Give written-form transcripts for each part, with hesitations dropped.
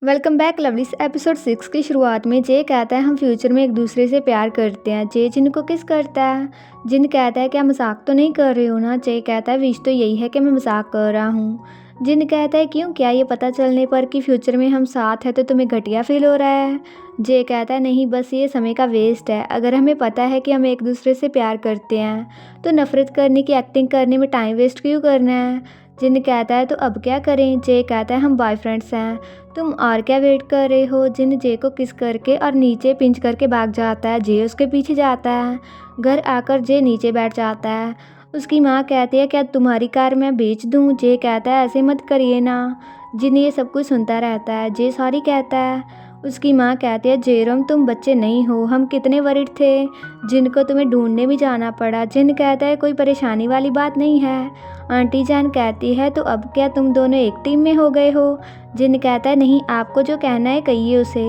Welcome back लवलीस। Episode 6 की शुरुआत में जे कहता है हम फ्यूचर में एक दूसरे से प्यार करते हैं। जे जिन को किस करता है। जिन कहता है क्या मजाक तो नहीं कर रहे हो ना। जे कहता है विश तो यही है कि मैं मजाक कर रहा हूँ। जिन कहता है क्यों, क्या ये पता चलने पर कि फ्यूचर में हम साथ हैं तो तुम्हें घटिया फील हो रहा है। जे कहता है नहीं, बस ये समय का वेस्ट है। अगर हमें पता है कि हम एक दूसरे से प्यार करते हैं तो नफरत करने की एक्टिंग करने में टाइम वेस्ट क्यों करना है। जिन कहता है तो अब क्या करें। जे कहता है हम बॉयफ्रेंड्स हैं, तुम और क्या वेट कर रहे हो। जिन जे को किस करके और नीचे पिंच करके भाग जाता है। जे उसके पीछे जाता है। घर आकर जे नीचे बैठ जाता है। उसकी माँ कहती है क्या तुम्हारी कार मैं बेच दूँ। जे कहता है ऐसे मत करिए ना। जिन ये सब कुछ सुनता रहता है। जे सॉरी कहता है। उसकी माँ कहती है जेरोम तुम बच्चे नहीं हो, हम कितने वरिड थे जिनको तुम्हें ढूंढने भी जाना पड़ा। जिन कहता है कोई परेशानी वाली बात नहीं है। आंटी जान कहती है तो अब क्या तुम दोनों एक टीम में हो गए हो। जिन कहता है नहीं, आपको जो कहना है कहिए उसे।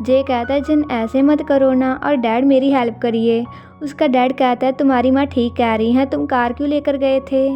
जे कहता है जिन ऐसे मत करो ना, और डैड मेरी हेल्प करिए। उसका डैड कहता है तुम्हारी माँ ठीक कह रही है, तुम कार क्यों लेकर गए थे।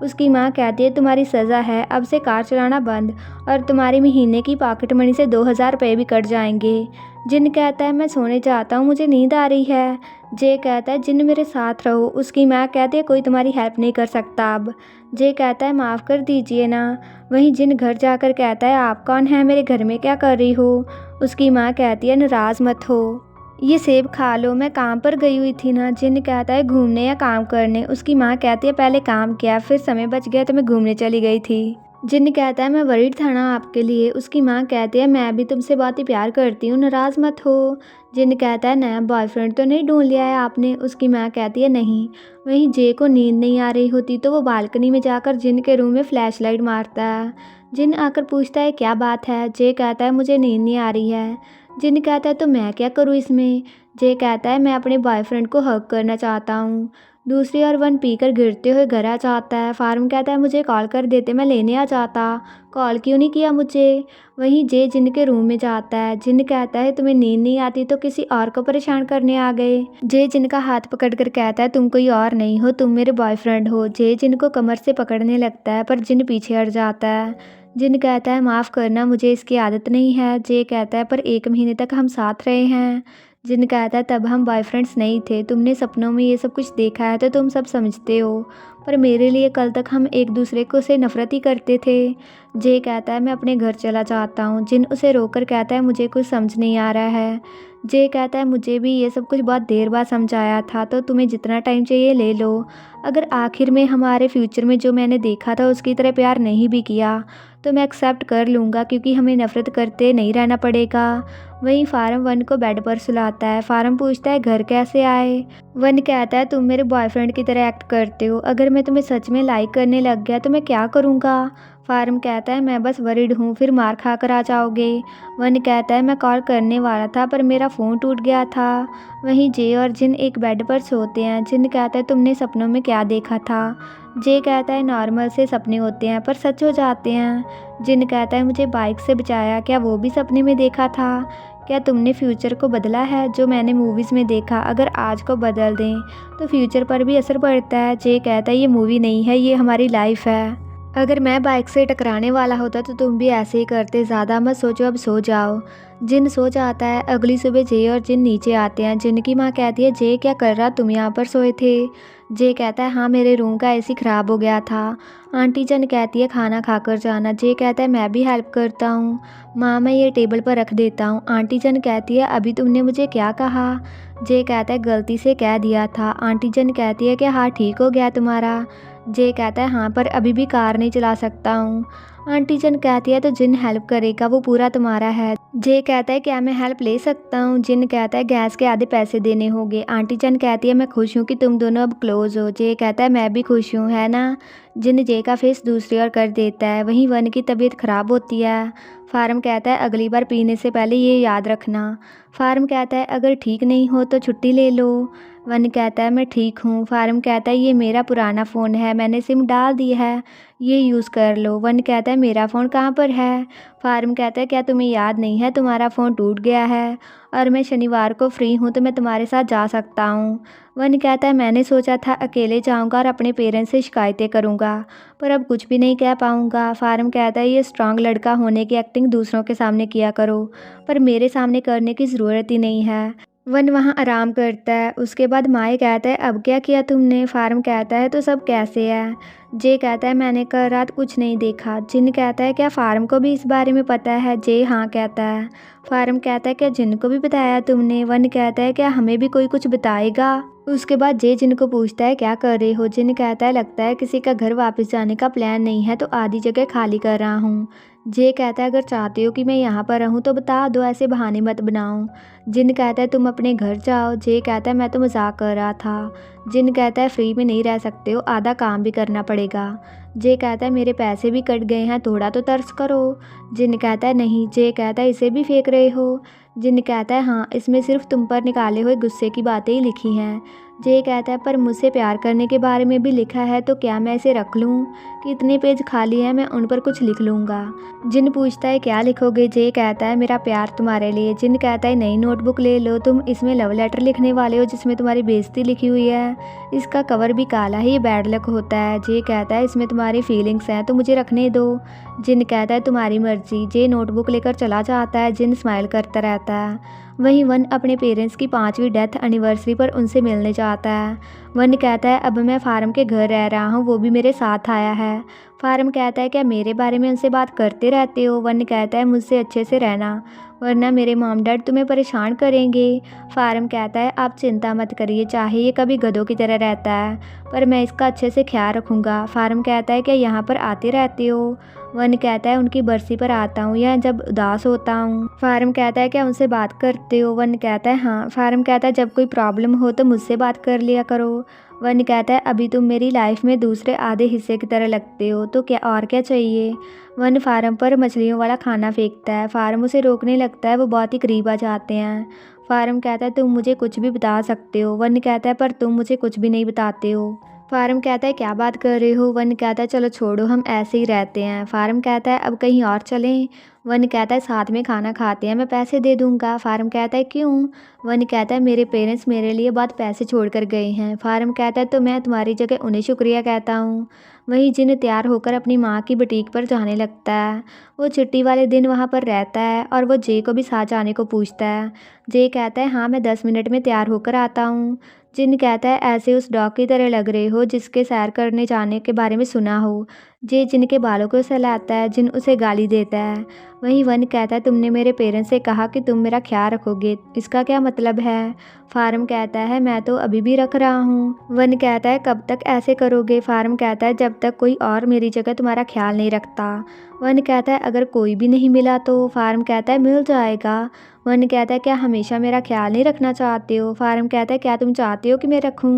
उसकी माँ कहती है तुम्हारी सज़ा है, अब से कार चलाना बंद और तुम्हारी महीने की पॉकेट मनी से 2000 रुपये भी कट जाएंगे। जिन कहता है मैं सोने जाता हूँ, मुझे नींद आ रही है। जे कहता है जिन मेरे साथ रहो। उसकी माँ कहती है कोई तुम्हारी हेल्प नहीं कर सकता अब। जे कहता है माफ़ कर दीजिए ना। वहीं जिन घर जाकर कहता है आप कौन है, मेरे घर में क्या कर रही हो। उसकी माँ कहती है नाराज़ मत हो, ये सेब खा लो, मैं काम पर गई हुई थी ना। जिन कहता है घूमने या काम करने। उसकी माँ कहती है पहले काम किया, फिर समय बच गया तो मैं घूमने चली गई थी। जिन कहता है मैं वरीड था ना आपके लिए। उसकी माँ कहती है मैं भी तुमसे बहुत ही प्यार करती हूँ, नाराज़ मत हो। जिन कहता है नया बॉयफ्रेंड तो नहीं ढूंढ लिया है आपने। उसकी माँ कहती है नहीं। वहीं जे को नींद नहीं आ रही होती तो वो बालकनी में जाकर जिन के रूम में फ्लैश लाइट मारता है। जिन आकर पूछता है क्या बात है। जे कहता है मुझे नींद नहीं आ रही है। जिन कहता है तो मैं क्या करूँ इसमें। जे कहता है मैं अपने बॉयफ्रेंड को हग करना चाहता हूँ। दूसरी ओर वन पीकर गिरते हुए घर आ जाता है। फार्म कहता है मुझे कॉल कर देते, मैं लेने आ जाता, कॉल क्यों नहीं किया मुझे। वहीं जे जिन के रूम में जाता है। जिन कहता है तुम्हें नींद नहीं आती तो किसी और को परेशान करने आ गए। जे जिन का हाथ पकड़कर कहता है तुम कोई और नहीं हो, तुम मेरे बॉयफ्रेंड हो। जे जिन को कमर से पकड़ने लगता है पर जिन पीछे हट जाता है। जिन कहता है माफ़ करना, मुझे इसकी आदत नहीं है। जे कहता है पर 1 महीने तक हम साथ रहे हैं। जिन कहता है तब हम बॉयफ्रेंड्स नहीं थे, तुमने सपनों में ये सब कुछ देखा है तो तुम सब समझते हो, पर मेरे लिए कल तक हम एक दूसरे को से नफरत ही करते थे। जे कहता है मैं अपने घर चला जाता हूँ। जिन उसे रोककर कहता है मुझे कुछ समझ नहीं आ रहा है। जे कहता है मुझे भी ये सब कुछ बहुत देर बाद समझाया था, तो तुम्हें जितना टाइम चाहिए ले लो। अगर आखिर में हमारे फ्यूचर में जो मैंने देखा था उसकी तरह प्यार नहीं भी किया तो मैं एक्सेप्ट कर लूँगा, क्योंकि हमें नफरत करते नहीं रहना पड़ेगा। वहीं फारम वन को बेड पर सुलाता है। फारम पूछता है घर कैसे आए। वन कहता है तुम मेरे बॉयफ्रेंड की तरह एक्ट करते हो, अगर मैं तुम्हें सच में लाइक करने लग गया तो मैं क्या करूँगा। फारम कहता है मैं बस वरिड हूँ, फिर मार खाकर आ जाओगे। वन कहता है मैं कॉल करने वाला था पर मेरा फ़ोन टूट गया था। वहीं जे और जिन एक बेड पर सोते हैं। जिन कहता है तुमने सपनों में क्या देखा था। जे कहता है नॉर्मल से सपने होते हैं पर सच हो जाते हैं। जिन कहता है मुझे बाइक से बचाया, क्या वो भी सपने में देखा था। क्या तुमने फ्यूचर को बदला है जो मैंने मूवीज़ में देखा, अगर आज को बदल दें तो फ्यूचर पर भी असर पड़ता है। जे कहता है ये मूवी नहीं है, ये हमारी लाइफ है। अगर मैं बाइक से टकराने वाला होता तो तुम भी ऐसे ही करते, ज़्यादा मत सोचो, अब सो जाओ। जिन सो जाता है। अगली सुबह जे और जिन नीचे आते हैं। जिन की माँ कहती है जे क्या कर रहा, तुम यहाँ पर सोए थे। जे कहता है हाँ मेरे रूम का एसी ख़राब हो गया था। आंटी जन कहती है खाना खाकर जाना। जे कहता है मैं भी हेल्प करता हूँ। माँ मैं ये टेबल पर रख देता हूँ। आंटी जन कहती है अभी तुमने मुझे क्या कहा। जे कहता है गलती से कह दिया था। आंटी जन कहती है कि हाँ ठीक हो गया तुम्हारा। जे कहता है हाँ पर अभी भी कार नहीं चला सकता हूँ। आंटी जन कहती है तो जिन हेल्प करेगा वो पूरा तुम्हारा है। जे कहता है क्या मैं हेल्प ले सकता हूँ। जिन कहता है गैस के आधे पैसे देने होंगे। आंटी जन कहती है मैं खुश हूँ कि तुम दोनों अब क्लोज हो। जे कहता है मैं भी खुश हूँ, है ना। जिन जे का फेस दूसरी ओर कर देता है। वहीं वन की तबीयत खराब होती है। फार्म कहता है अगली बार पीने से पहले ये याद रखना। फार्म कहता है अगर ठीक नहीं हो तो छुट्टी ले लो। वन कहता है मैं ठीक हूँ। फारम कहता है ये मेरा पुराना फ़ोन है, मैंने सिम डाल दी है, ये यूज़ कर लो। वन कहता है मेरा फ़ोन कहाँ पर है? फारम कहता है क्या तुम्हें याद नहीं है, तुम्हारा फ़ोन टूट गया है और मैं शनिवार को फ्री हूँ तो मैं तुम्हारे साथ जा सकता हूँ। वन कहता है मैंने सोचा था अकेले जाऊँगा और अपने पेरेंट्स से शिकायतें करूँगा, पर अब कुछ भी नहीं कह पाऊँगा। फारम कहता है ये स्ट्रांग लड़का होने की एक्टिंग दूसरों के सामने किया करो, पर मेरे सामने करने की ज़रूरत ही नहीं है। वन वहाँ आराम करता है। उसके बाद माए कहता है अब क्या किया तुमने? फारम कहता है तो सब कैसे है? जे कहता है मैंने कल रात कुछ नहीं देखा। जिन कहता है क्या फारम को भी इस बारे में पता है? जे हाँ कहता है। फारम कहता है क्या जिन को भी बताया तुमने? वन कहता है क्या हमें भी कोई कुछ बताएगा? उसके बाद जे जिन को पूछता है क्या कर रहे हो? जिन कहता है लगता है किसी का घर वापस जाने का प्लान नहीं है तो आधी जगह खाली कर रहा हूँ। जे कहता है अगर चाहते हो कि मैं यहाँ पर रहूँ तो बता दो, ऐसे बहाने मत बनाओ। जिन कहता है तुम अपने घर जाओ। जे कहता है मैं तो मजाक कर रहा था। जिन कहता है फ्री में नहीं रह सकते हो, आधा काम भी करना पड़ेगा। जे कहता है मेरे पैसे भी कट गए हैं, थोड़ा तो तर्स करो। जिन कहता है नहीं। जे कहता है इसे भी फेंक रहे हो? जिन कहता है हाँ, इसमें सिर्फ तुम पर निकाले हुए गुस्से की बातें ही लिखी हैं। जे कहता है पर मुझसे प्यार करने के बारे में भी लिखा है, तो क्या मैं इसे रख लूँ? कि इतने पेज खाली हैं, मैं उन पर कुछ लिख लूँगा। जिन पूछता है क्या लिखोगे? जे कहता है मेरा प्यार तुम्हारे लिए। जिन कहता है नई नोटबुक ले लो, तुम इसमें लव लेटर लिखने वाले हो जिसमें तुम्हारी बेइज्जती लिखी हुई है। इसका कवर भी काला है, ये बैड लक होता है। जे कहता है इसमें तुम्हारी फीलिंग्स हैं तो मुझे रखने दो। जिन कहता है तुम्हारी मर्जी। जे नोटबुक लेकर चला जाता है। जिन स्माइल करता रहता है। वहीं वन अपने पेरेंट्स की 5वीं डेथ एनिवर्सरी पर उनसे मिलने जाता है। वन कहता है अब मैं फारम के घर रह रहा हूँ, वो भी मेरे साथ आया है। फारम कहता है क्या मेरे बारे में उनसे बात करते रहते हो? वन कहता है मुझसे अच्छे से रहना, वरना मेरे मॉम डैड तुम्हें परेशान करेंगे। फारम कहता है आप चिंता मत करिए, चाहे ये कभी गधों की तरह रहता है पर मैं इसका अच्छे से ख्याल रखूँगा। फारम कहता है क्या यहाँ पर आते रहते हो? वन कहता है उनकी बरसी पर आता हूँ या जब उदास होता हूँ। फारम कहता है क्या उनसे बात करते हो? वन कहता है हाँ। फारम कहता है जब कोई प्रॉब्लम हो तो मुझसे बात कर लिया करो। वन कहता है अभी तुम मेरी लाइफ में दूसरे आधे हिस्से की तरह लगते हो, तो क्या और क्या चाहिए? वन फारम पर मछलियों वाला खाना फेंकता है। फारम उसे रोकने लगता है, वो बहुत ही करीब आ जाते हैं। फारम कहता है तुम मुझे कुछ भी बता सकते हो। वन कहता है पर तुम मुझे कुछ भी नहीं बताते हो। फारम कहता है क्या बात कर रहे हो? वन कहता है चलो छोड़ो, हम ऐसे ही रहते हैं। फारम कहता है अब कहीं और चलें? वन कहता है साथ में खाना खाते हैं, मैं पैसे दे दूंगा। फारम कहता है क्यों? वन कहता है मेरे पेरेंट्स मेरे लिए बहुत पैसे छोड़ कर गए हैं। फारम कहता है तो मैं तुम्हारी जगह उन्हें शुक्रिया कहता हूँ। वहीं जिन तैयार होकर अपनी माँ की बुटीक पर जाने लगता है। वो छुट्टी वाले दिन वहाँ पर रहता है और वो जे को भी साथ जाने को पूछता है। जे कहता है हाँ मैं 10 मिनट में तैयार होकर आता हूँ। जिन कहता है ऐसे उस डॉग की तरह लग रहे हो जिसके सैर करने जाने के बारे में सुना हो। जे जिनके बालों को सहलाता है। जिन उसे गाली देता है। वहीं वन कहता है तुमने मेरे पेरेंट्स से कहा कि तुम मेरा ख्याल रखोगे, इसका क्या मतलब है? फारम कहता है मैं तो अभी भी रख रहा हूँ। वन कहता है कब तक ऐसे करोगे? फारम कहता है जब तक कोई और मेरी जगह तुम्हारा ख्याल नहीं रखता। वन कहता है अगर कोई भी नहीं मिला तो? फारम कहता है मिल जाएगा। वन कहता है क्या हमेशा मेरा ख्याल नहीं रखना चाहते हो? फारम कहता है क्या तुम चाहते हो कि मैं रखूं?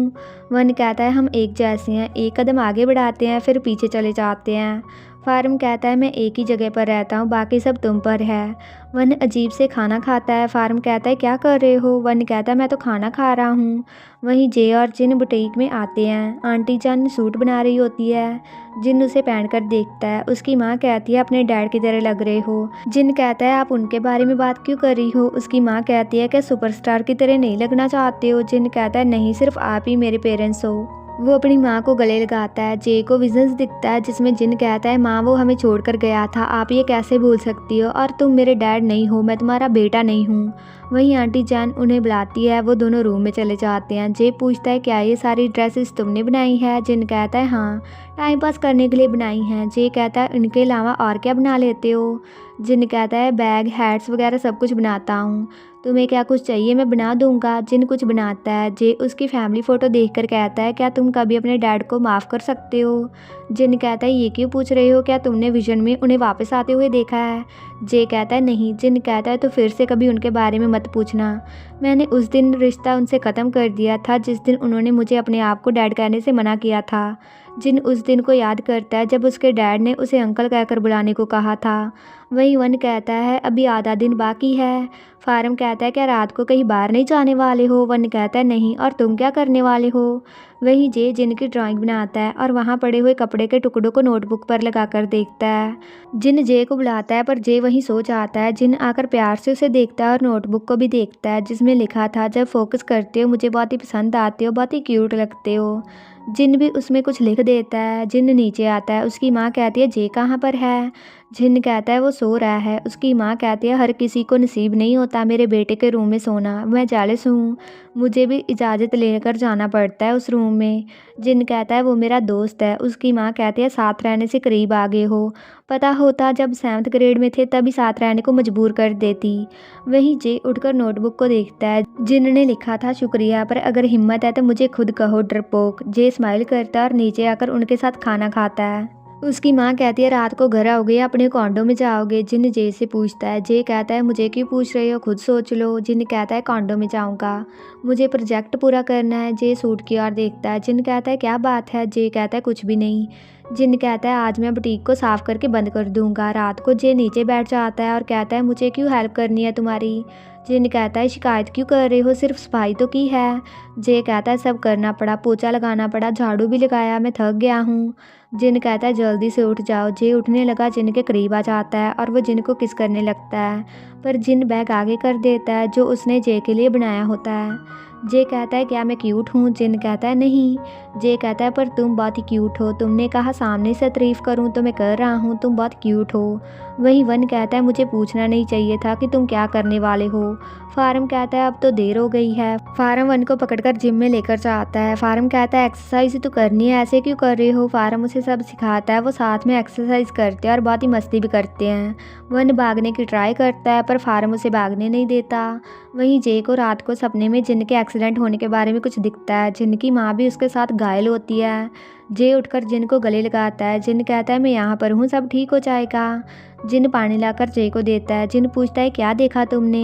वन कहता है हम एक जैसे हैं, एक कदम आगे बढ़ाते हैं फिर पीछे चले जाते हैं। फारम कहता है मैं एक ही जगह पर रहता हूँ, बाकी सब तुम पर है। वन अजीब से खाना खाता है। फारम कहता है क्या कर रहे हो? वन कहता है मैं तो खाना खा रहा हूँ। वहीं जे और जिन बुटीक में आते हैं। आंटी जान सूट बना रही होती है। जिन उसे पहनकर देखता है। उसकी माँ कहती है अपने डैड की तरह लग रहे हो। जिन कहता है आप उनके बारे में बात क्यों कर रही हो? उसकी माँ कहती है कि सुपरस्टार की तरह नहीं लगना चाहते हो? जिन कहता है नहीं, सिर्फ आप ही मेरे पेरेंट्स हो। वो अपनी माँ को गले लगाता है। जे को विजन्स दिखता है जिसमें जिन कहता है माँ वो हमें छोड़कर गया था, आप ये कैसे भूल सकती हो? और तुम मेरे डैड नहीं हो, मैं तुम्हारा बेटा नहीं हूँ। वहीं आंटी जान उन्हें बुलाती है। वो दोनों रूम में चले जाते हैं। जे पूछता है क्या ये सारी ड्रेसेस तुमने बनाई है? जिन कहता है हाँ, टाइम पास करने के लिए बनाई हैं। जे कहता है इनके अलावा और क्या बना लेते हो? जिन कहता है बैग, हैट्स वगैरह सब कुछ बनाता हूँ, तुम्हें क्या कुछ चाहिए मैं बना दूंगा। जिन कुछ बनाता है। जे उसकी फैमिली फ़ोटो देखकर कहता है क्या तुम कभी अपने डैड को माफ़ कर सकते हो? जिन कहता है ये क्यों पूछ रहे हो, क्या तुमने विजन में उन्हें वापस आते हुए देखा है? जे कहता है नहीं। जिन कहता है तो फिर से कभी उनके बारे में मत पूछना, मैंने उस दिन रिश्ता उनसे ख़त्म कर दिया था जिस दिन उन्होंने मुझे अपने आप को डैड कहने से मना किया था। जिन उस दिन को याद करता है जब उसके डैड ने उसे अंकल कहकर बुलाने को कहा था। वहीं वन कहता है अभी आधा दिन बाकी है। फारम कहता है क्या रात को कहीं बाहर नहीं जाने वाले हो? वन कहता है नहीं, और तुम क्या करने वाले हो? वहीं जे जिन की ड्राइंग बनाता है और वहाँ पड़े हुए कपड़े के टुकड़ों को नोटबुक पर लगाकर देखता है। जिन जे को बुलाता है पर जे वहीं सो जाता है। जिन आकर प्यार से उसे देखता है और नोटबुक को भी देखता है जिसमें लिखा था जब फोकस करते हो मुझे बहुत ही पसंद आते हो, बहुत ही क्यूट लगते हो। जिन भी उसमें कुछ लिख देता है। जिन नीचे आता है, उसकी माँ कहती है जे कहाँ पर है? जिन कहता है वो सो रहा है। उसकी माँ कहती है हर किसी को नसीब नहीं होता मेरे बेटे के रूम में सोना, मैं जेलस हूँ, मुझे भी इजाज़त लेकर जाना पड़ता है उस रूम में। जिन कहता है वो मेरा दोस्त है। उसकी माँ कहती है साथ रहने से करीब आ गए हो, पता होता जब 7th ग्रेड में थे तभी साथ रहने को मजबूर कर देती। वहीं जे उठकर नोटबुक को देखता है। जिन ने लिखा था शुक्रिया, पर अगर हिम्मत है तो मुझे खुद कहो डरपोक। जे स्माइल करता है और नीचे आकर उनके साथ खाना खाता है। उसकी माँ कहती है रात को घर आओगे या अपने कॉन्डो में जाओगे? जिन जे से पूछता है। जे कहता है मुझे क्यों पूछ रहे हो, खुद सोच लो। जिन कहता है कॉन्डो में जाऊँगा, मुझे प्रोजेक्ट पूरा करना है। जे सूट की ओर देखता है। जिन कहता है क्या बात है? जे कहता है कुछ भी नहीं। जिन कहता है आज मैं बुटीक को साफ़ करके बंद कर दूंगा। रात को जे नीचे बैठ जाता है और कहता है मुझे क्यों हेल्प करनी है तुम्हारी? जिन कहता है शिकायत क्यों कर रहे हो, सिर्फ सफाई तो की है। जे कहता है सब करना पड़ा, पोछा लगाना पड़ा, झाड़ू भी लगाया, मैं थक गया हूँ। जिन कहता है जल्दी से उठ जाओ। जे उठने लगा, जिन के करीब आ जाता है और वो जिन को किस करने लगता है, पर जिन बैग आगे कर देता है जो उसने जे के लिए बनाया होता है। जे कहता है क्या मैं क्यूट हूँ? जिन कहता है नहीं। जे कहता है पर तुम बहुत ही क्यूट हो, तुमने कहा सामने से तारीफ करूँ तो मैं कर रहा हूँ, तुम बहुत क्यूट हो। वहीं वन कहता है मुझे पूछना नहीं चाहिए था कि तुम क्या करने वाले हो। फारम कहता है अब तो देर हो गई है। फारम वन को पकड़कर जिम में लेकर जाता है। फारम कहता है एक्सरसाइज तो करनी है, ऐसे क्यों कर रहे हो? फारम उसे सब सिखाता है। वो साथ में एक्सरसाइज करते हैं और बहुत ही मस्ती भी करते हैं। वन भागने की ट्राई करता है पर फारम उसे भागने नहीं देता। वहीं जे को रात को सपने में जिन के एक्सीडेंट होने के बारे में कुछ दिखता है। जिन की माँ भी उसके साथ घायल होती है। जे उठकर जिन को गले लगाता है। जिन कहता है मैं यहाँ पर हूँ, सब ठीक हो जाएगा। जिन पानी लाकर जे को देता है। जिन पूछता है क्या देखा तुमने?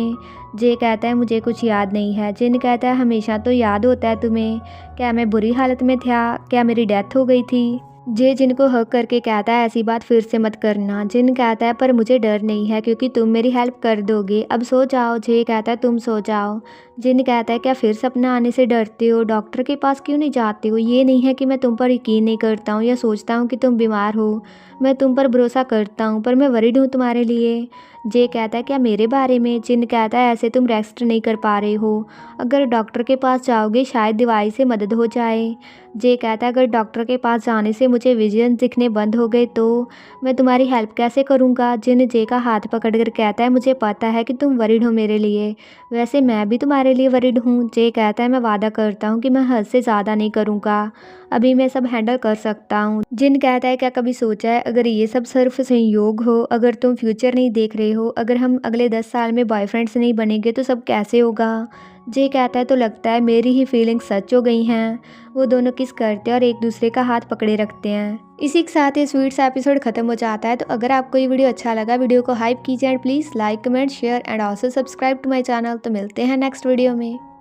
जे कहता है मुझे कुछ याद नहीं है। जिन कहता है हमेशा तो याद होता है तुम्हें, क्या मैं बुरी हालत में था? क्या मेरी डेथ हो गई थी? जे जिन को हक करके कहता है ऐसी बात फिर से मत करना। जिन कहता है पर मुझे डर नहीं है क्योंकि तुम मेरी हेल्प कर दोगे, अब सो जाओ। जे कहता है तुम सो जाओ। जिन कहता है क्या फिर सपना आने से डरते हो? डॉक्टर के पास क्यों नहीं जाते हो? ये नहीं है कि मैं तुम पर यकीन नहीं करता हूँ या सोचता हूँ कि तुम बीमार हो, मैं तुम पर भरोसा करता हूँ, पर मैं वरीड हूँ तुम्हारे लिए। जे कहता है क्या मेरे बारे में? जिन कहता है ऐसे तुम रेस्ट नहीं कर पा रहे हो, अगर डॉक्टर के पास जाओगे शायद दवाई से मदद हो जाए। जे कहता है अगर डॉक्टर के पास जाने से मुझे विजन दिखने बंद हो गए तो मैं तुम्हारी हेल्प कैसे करूँगा? जिन जे का हाथ पकड़कर कहता है मुझे पता है कि तुम वरीड हो मेरे लिए, वैसे मैं भी तुम्हारे लिए वरीड हूँ। जे कहता है मैं वादा करता हूँ कि मैं हद से ज़्यादा नहीं करूँगा, अभी मैं सब हैंडल कर सकता हूँ। जिन कहता है क्या कभी सोचा है अगर ये सब सिर्फ संयोग हो, अगर तुम फ्यूचर नहीं देख रहे हो, अगर हम अगले 10 साल में बॉयफ्रेंड्स नहीं बनेंगे तो सब कैसे होगा? जे कहता है तो लगता है मेरी ही फीलिंग्स सच हो गई हैं। वो दोनों किस करते हैं और एक दूसरे का हाथ पकड़े रखते हैं। इसी के साथ ये स्वीट सा एपिसोड खत्म हो जाता है। तो अगर आपको ये वीडियो अच्छा लगा, वीडियो को हाइप कीजिए and please like, comment, share and also subscribe to my channel. तो मिलते हैं नेक्स्ट वीडियो में।